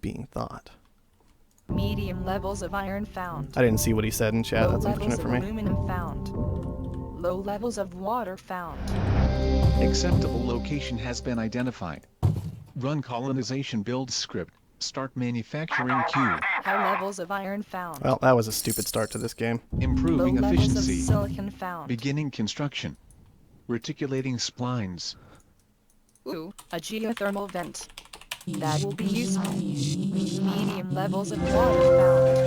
being thought. Medium levels of iron found. I didn't see what he said in chat. Low That's levels unfortunate of for me. aluminum found. Low levels of water found. Acceptable location has been identified. Run colonization build script. Start manufacturing queue. High levels of iron found. Well, that was a stupid start to this game. Improving Low levels of efficiency. silicon found. Beginning construction. Reticulating splines. Ooh, a geothermal vent. That will be useful. Medium levels of water found.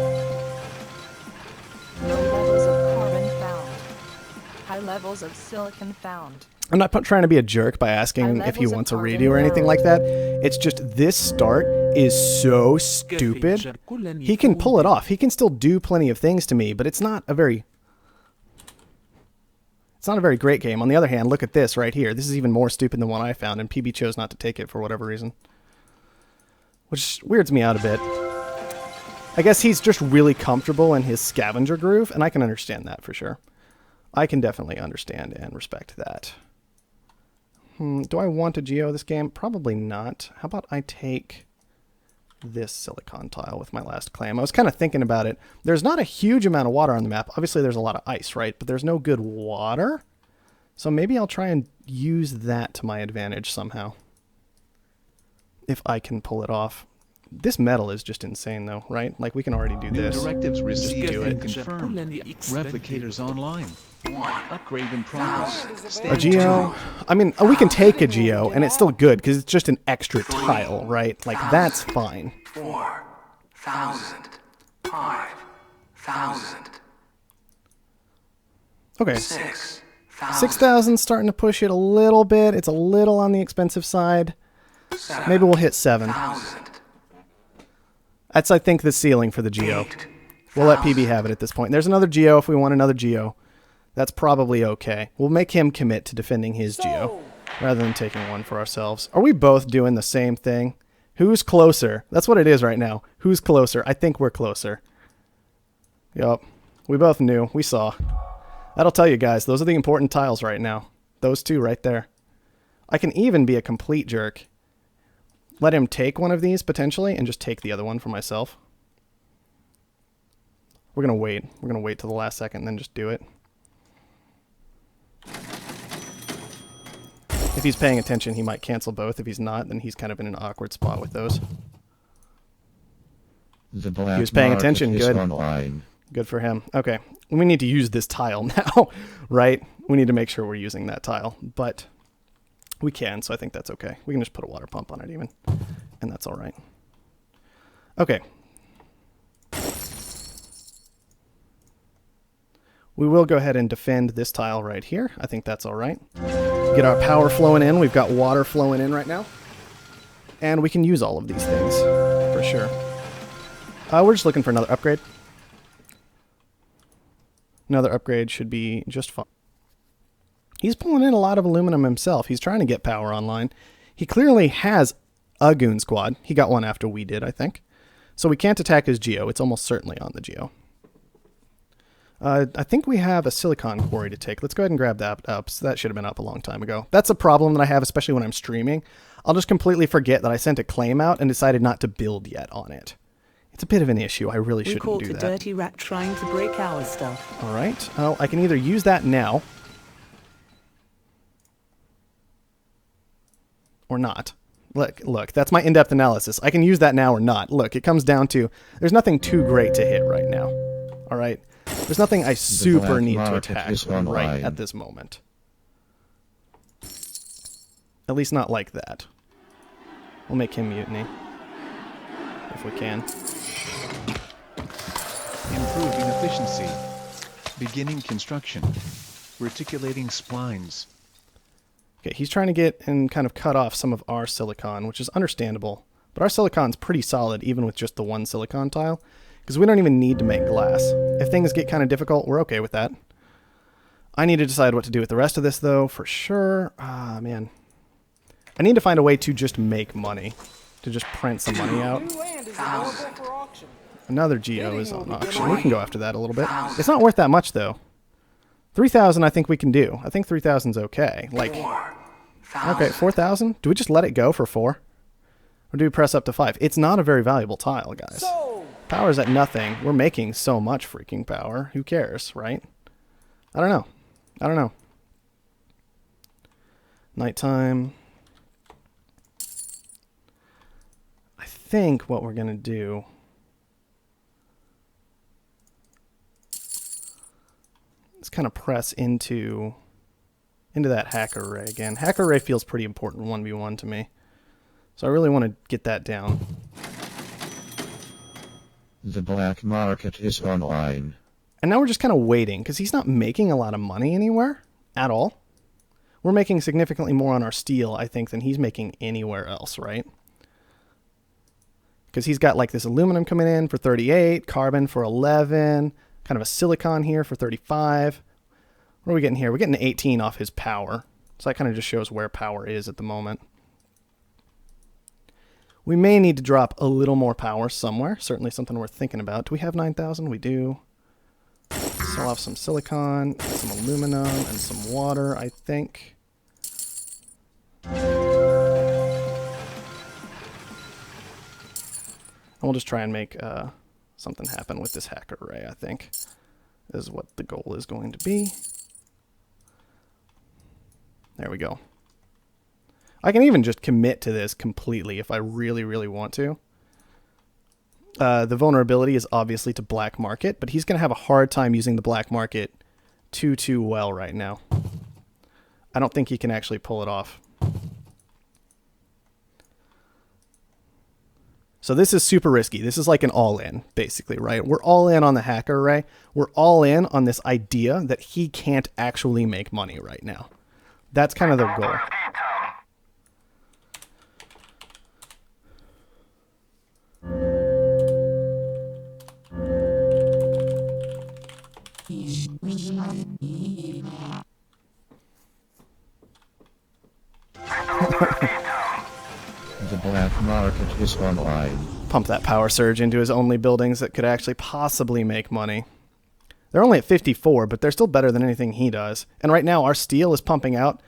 Low levels of carbon found. High levels of silicon found. I'm not trying to be a jerk by asking if he wants a redo or anything like that. It's just this start is so stupid. He can pull it off. He can still do plenty of things to me, but it's not a very great game. On the other hand, look at this right here. This is even more stupid than one I found, and PB chose not to take it for whatever reason, which weirds me out a bit. I guess he's just really comfortable in his scavenger groove, and I can understand that for sure. I can definitely understand and respect that. Do I want to geo this game? Probably not. How about I take this silicon tile with my last claim? I was kind of thinking about it. There's not a huge amount of water on the map. Obviously, there's a lot of ice, right? But there's no good water. So maybe I'll try and use that to my advantage somehow. If I can pull it off. This metal is just insane, though, right? Like, we can already do New this. directives received do and it. confirmed. Replicators online. Upgrade in progress. A geo, I mean, we can take a geo, and it's still good, because it's just an extra tile, right? Like, that's fine. 4,000. 5,000. Okay. 6,000. 6,000 starting to push it a little bit. It's a little on the expensive side. Maybe we'll hit 7. 7,000. That's, I think, the ceiling for the geo. We'll let PB have it at this point. There's another geo if we want another geo. That's probably okay. We'll make him commit to defending his geo rather than taking one for ourselves. Are we both doing the same thing? Who's closer? That's what it is right now. Who's closer? I think we're closer. Yup. We both knew. We saw. That'll tell you guys. Those are the important tiles right now. Those two right there. I can even be a complete jerk. Let him take one of these, potentially, and just take the other one for myself. We're going to wait. We're going to wait till the last second and then just do it. If he's paying attention, he might cancel both. If he's not, then he's kind of in an awkward spot with those. The black He was paying market attention. is Good. online. Good for him. Okay. We need to use this tile now, right? We need to make sure we're using that tile. But we can, so I think that's okay. We can just put a water pump on it even, and that's all right. Okay. We will go ahead and defend this tile right here. I think that's all right. Get our power flowing in. We've got water flowing in right now. And we can use all of these things, for sure. We're just looking for another upgrade. Another upgrade should be just fine. He's pulling in a lot of aluminum himself. He's trying to get power online. He clearly has a goon squad. He got one after we did, I think. So we can't attack his geo. It's almost certainly on the geo. I think we have a silicon quarry to take. Let's go ahead and grab that up. So that should have been up a long time ago. That's a problem that I have, especially when I'm streaming. I'll just completely forget that I sent a claim out and decided not to build yet on it. It's a bit of an issue. I really shouldn't do that. We caught a dirty rat trying to break our stuff. All right. Well, I can either use that now or not. Look, that's my in-depth analysis. I can use that now or not. Look, it comes down to there's nothing too great to hit right now. All right. There's nothing I super need to attack right at this moment. At least not like that. We'll make him mutiny. If we can. Improving efficiency. Beginning construction. Reticulating splines. Okay, he's trying to get and kind of cut off some of our silicon, which is understandable. But our silicon's pretty solid, even with just the one silicon tile. Because we don't even need to make glass. If things get kind of difficult, we're okay with that. I need to decide what to do with the rest of this, though, for sure. Ah, man. I need to find a way to just make money. To just print some money out. Another geo is on auction. We can go after that a little bit. It's not worth that much, though. 3,000 I think we can do. I think 3,000's okay. Like, okay, 4,000? Do we just let it go for 4? Or do we press up to 5? It's not a very valuable tile, guys. Power's at nothing. We're making so much freaking power. Who cares, right? I don't know. I don't know. Nighttime. I think what we're going to do... is kind of press into that hacker array again. Hacker array feels pretty important 1v1 to me. So I really want to get that down. The black market is online. And now we're just kind of waiting, because he's not making a lot of money anywhere at all. We're making significantly more on our steel, I think, than he's making anywhere else, right? Because he's got like this aluminum coming in for 38, carbon for 11, kind of a silicon here for 35. What are we getting here? We're getting 18 off his power. So that kind of just shows where power is at the moment. We may need to drop a little more power somewhere. Certainly something worth thinking about. Do we have 9,000? We do. Sell off some silicon, some aluminum, and some water, I think. And we'll just try and make something happen with this hacker array, I think, is what the goal is going to be. There we go. I can even just commit to this completely if I really, really want to. The vulnerability is obviously to black market, but he's going to have a hard time using the black market too well right now. I don't think he can actually pull it off. So this is super risky. This is like an all-in, basically, right? We're all in on the hacker array. We're all in on this idea that he can't actually make money right now. That's kind of the goal. The black market is online. Pump that power surge into his only buildings that could actually possibly make money. They're only at 54, but they're still better than anything he does. And right now, our steel is pumping out.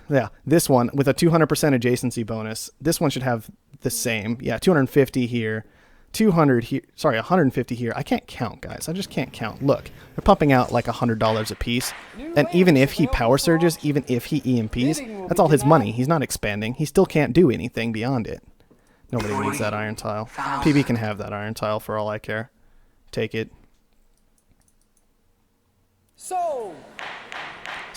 Yeah, this one with a 200% adjacency bonus. This one should have the same. Yeah, 250 here. 200 here. Sorry, 150 here. I can't count, guys. I just can't count. Look, they're pumping out like $100 a piece. And even if he power surges, even if he EMPs, that's all his money. He's not expanding. He still can't do anything beyond it. Nobody needs that iron tile. PB can have that iron tile for all I care. Take it. So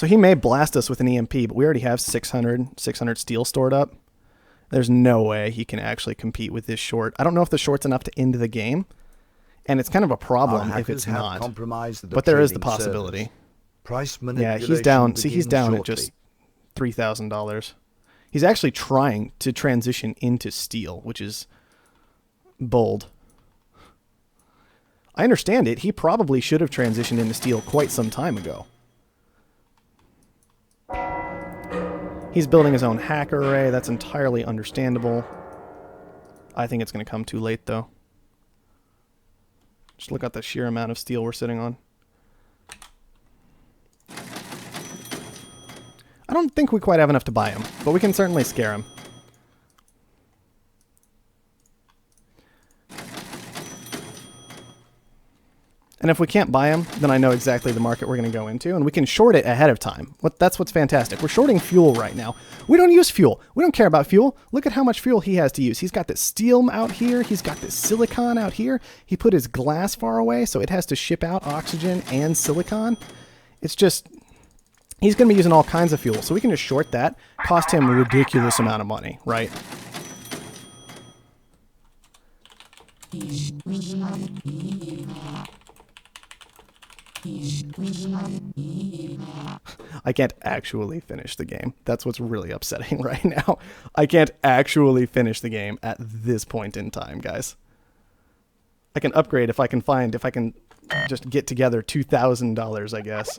he may blast us with an EMP, but we already have 600 steel stored up. There's no way he can actually compete with this short. I don't know if the short's enough to end the game, and it's kind of a problem if it's not. But there is the possibility. Yeah, he's down. See, he's down at just $3,000. He's actually trying to transition into steel, which is bold. I understand it. He probably should have transitioned into steel quite some time ago. He's building his own hacker array. That's entirely understandable. I think it's going to come too late, though. Just look at the sheer amount of steel we're sitting on. I don't think we quite have enough to buy him, but we can certainly scare him. And if we can't buy him, then I know exactly the market we're going to go into, and we can short it ahead of time. That's what's fantastic. We're shorting fuel right now. We don't use fuel. We don't care about fuel. Look at how much fuel he has to use. He's got this steel out here. He's got this silicon out here. He put his glass far away, so it has to ship out oxygen and silicon. It's just... he's going to be using all kinds of fuel, so we can just short that. Cost him a ridiculous amount of money, right? I can't actually finish the game. That's what's really upsetting right now. I can't actually finish the game at this point in time, guys. I can upgrade if I can just get together $2,000, I guess.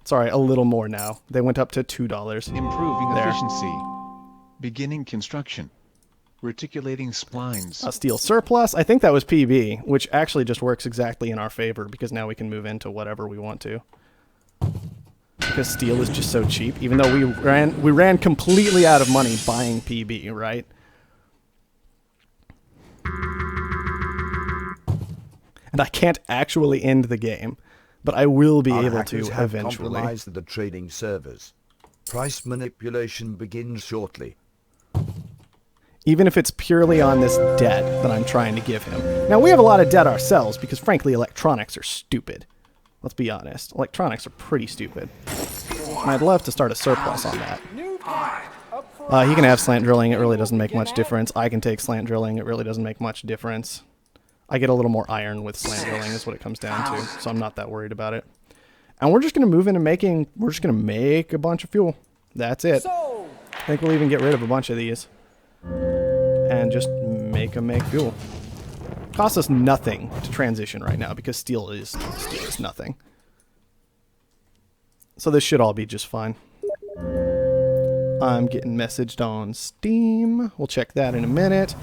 Sorry, a little more now. They went up to $2. Improving There. efficiency. Beginning construction. Reticulating splines. A steel surplus. I think that was PB, which actually just works exactly in our favor because now we can move into whatever we want to. because steel is just so cheap, even though we ran completely out of money buying PB, right? And I can't actually end the game, but I will be able to have eventually. Compromised the trading servers. Price manipulation begins shortly. Even if it's purely on this debt that I'm trying to give him. Now, we have a lot of debt ourselves because, frankly, electronics are stupid. Let's be honest. Electronics are pretty stupid. And I'd love to start a surplus on that. He can have slant drilling. It really doesn't make much difference. I can take slant drilling. It really doesn't make much difference. I get a little more iron with slant drilling is what it comes down to, so I'm not that worried about it. And we're just going to move into making... We're just going to make a bunch of fuel. That's it. I think we'll even get rid of a bunch of these. And just make fuel. Costs us nothing to transition right now because steel is nothing. So this should all be just fine. I'm getting messaged on Steam. We'll check that in a minute.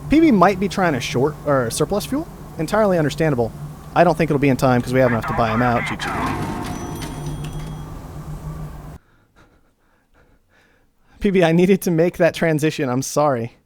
PB might be trying to short or surplus fuel. Entirely understandable. I don't think it'll be in time because we have enough to buy him out. GG. PB, I needed to make that transition. I'm sorry.